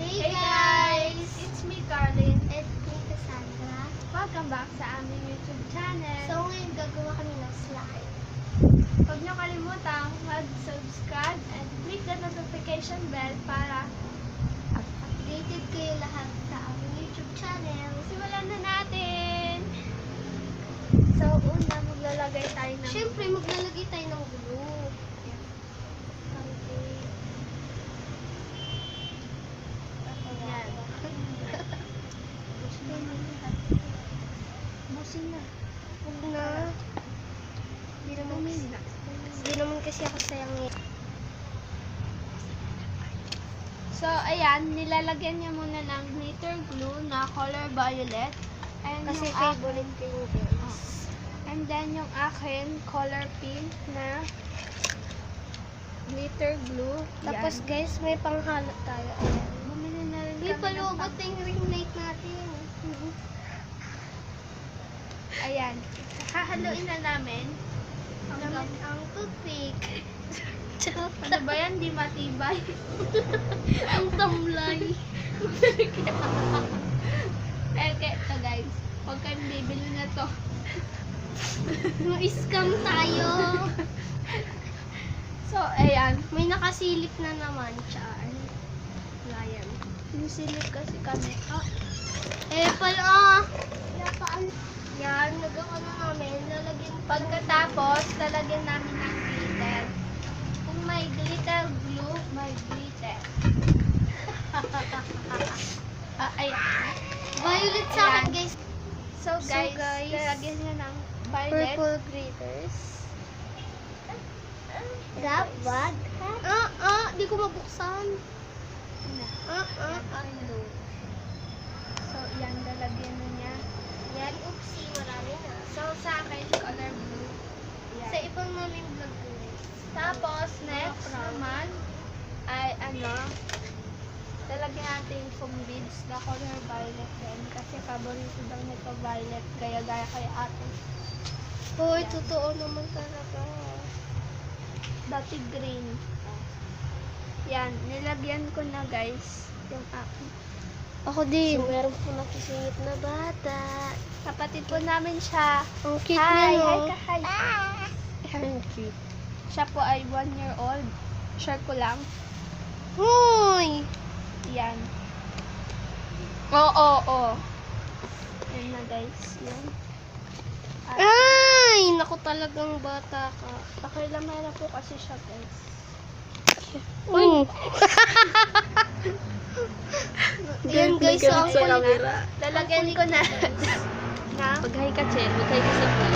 Hey guys! It's me, Carlin. It's me, Cassandra. Welcome back sa aming YouTube channel. So ngayon gagawa kami ng slime. Huwag niyo kalimutang mag-subscribe and click the notification bell para Updated kayo lahat sa aming YouTube channel. simulan na natin. So, una maglalagay tayo ng Siyempre, maglalagay tayo ng glue. Okay. Yan. Busin na. Huwag na. Hindi naman kasi ako sayang eh. So, ayan, nilalagyan niya muna ng glitter glue na color violet. And Kasi yung favorite ko yung girls. And then, yung akin, color pink na glitter glue. Tapos Yan. guys, may panghalot tayo. Ayan. Bumili na rin Uy, kami ng palubot na yung ring light natin. Ayan. Hahaluin na namin. Gamit ang toothpick. Ano ba yan? Di matibay. Ang tamlay. Okay, ito guys. Huwag kayong bibili na to. Ma-scam tayo. So, ayan. May nakasilip na naman. Char. Ayan. Nisilip kasi kami. Eh, pala. Yan, nagawa na namin. Lalagyan Pagkatapos, talagyan namin ng glitter. Kung may glitter glue, may glitter. Ayan. violet sa akin, guys. So guys, guys, lalagyan niya ng violet. Purple glitters. Dapat. Di ko mabuksan. So, yan, lalagyan na niya. Yan, oopsie, marami na. So, sa akin, color blue. Yan. Sa ibang namin vlog guys. Tapos, next naman, ay lalagyan natin yung foam beads na color violet din. Kasi paborito daw nito violet, kaya gaya kay ate. Hoy, totoo naman talaga. Dati green. Yan, nilagyan ko na guys, yung akin. Ako din. So, meron po nakisingit na bata. Kapatid po namin siya. Ang cute Hi, niya, hi no? ka, hi. Ang cute. Siya po ay 1 year old. Share ko lang. Hoy! Yan. Oo. Yan na guys. Yan. At Ay! Naku talagang bata ka. okay lang na po kasi siya guys. Uy! Yan guys, so ang kulit. Lalagyan ko na. Pag-hi ka, Chen. Mag-hi ka sa vlog.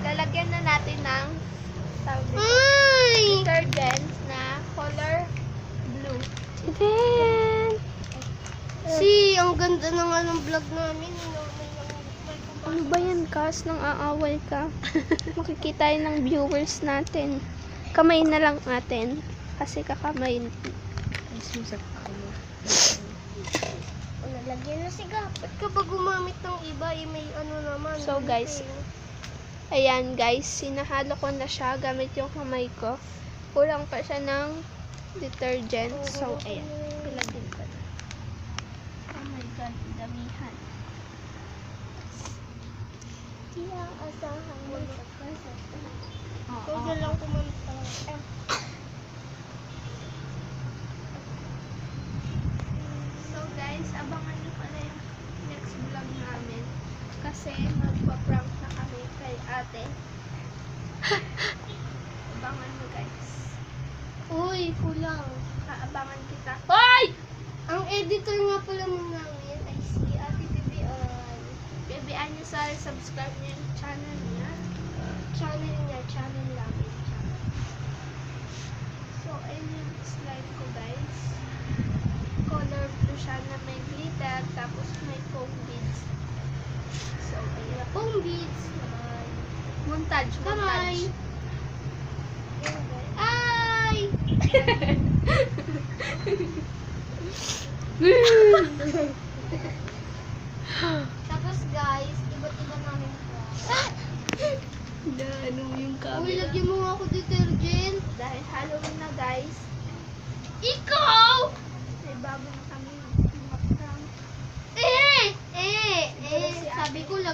Lalagyan na natin ng tawag dito, Ay! detergent na color blue. Then, si, ang ganda na nga ng vlog namin. Ano ba yan, Kas? Nang aaway ka. Makikita yun ng viewers natin. Kamay na lang natin. Kasi kakamay. Nalagyan na siga. Ba't ka ba gumamit ng iba? May ano naman. So, guys, ayan guys, sinahalo ko na siya gamit yung kamay ko. Kulang pa siya ng detergent. So, ayan. Pilagin ko na. Oh my God, damihan. Kaya asahan mo. Oo. Huwag na lang kumanta. So guys, abangan nyo pala yung next vlog namin. Kasi magpa-prank na kami kay ate. Abangan nyo guys. Uy, kulang. Aabangan kita. Hoy! Ang editor nga pala namin ay si Ate Bibian. Bibiyaan nyo sa subscribe nyo yung channel niya. Channel namin. So, ayun yung slide ko guys. Color blue siya na may glitter, tapos may foam beads. So, ayun. Foam beads. Montage. Kamay. Ay! Tapos guys, iba't iba namin po. Ano yung Uy, lagyan mo nga ako detergent. Dahil Halloween na guys. Ikaw!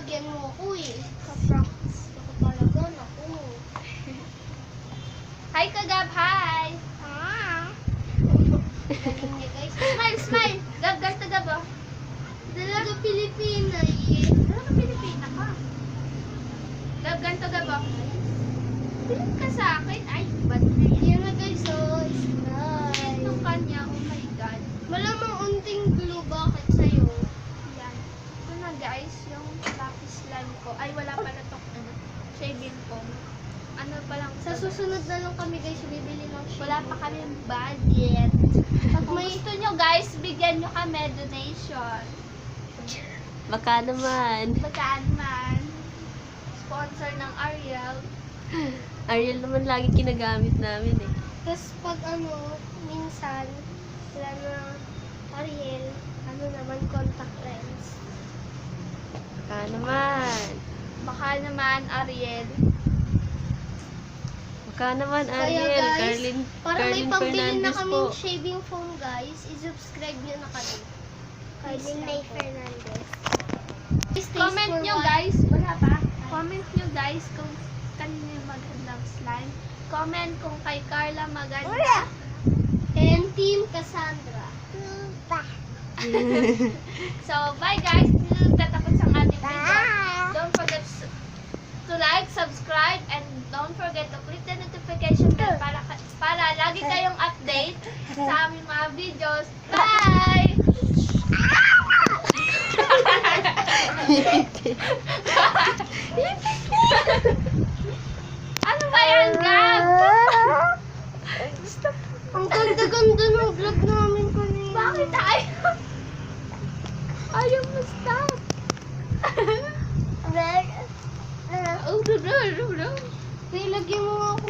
lagyan mo ako eh. Ka-practice ako talaga, naku. Hi, Kagab! Hi! Galing niya guys. Smile, smile! Gab, ganito Gab, oh. Dalaga Pilipina eh. Ano ka Pilipina ka? Gab, ganito Gab, oh. Pilit ka sa akin. Ay, ba't na yan? Yan na guys, oh. Slime. Itong kanya, oh my God. Malamang unting glue, bakit sa'yo? Yan. Ito na guys, yung lapis slime ko. Ay, wala pala itong shaving foam. Ano pa lang Sa to? susunod na lang kami guys, bibili ng shade. Wala pa kami budget. Pag Kung gusto nyo guys, bigyan nyo kami donation. Baka naman. Bagaan man. Sponsor ng Ariel. Ariel naman lagi kinagamit namin eh. Tapos pag minsan, wala na Ariel, naman, contact lens. Baka naman. Baka naman Ariel. Baka naman Kaya Ariel. guys, Carlin, para may Carlin pambili na Fernandez kaming po. shaving foam guys, i-subscribe nyo na kami. Carlin May Fernandez. Comment nyo guys. Wala pa. Comment nyo guys kung kanino yung magandang slime. Comment kung kay Carla maganda. And Team Cassandra. So, bye guys. Tatapos ang ating video. Don't forget to like, subscribe, and don't forget to click the notification bell para lagi kayong update sa aming mga videos. Bye! Ano ba yan, Gab? Ang ganda-ganda ng vlog namin kanina. Bakit ayaw? Ayaw mo stop. Wait, lagyan mo nga ako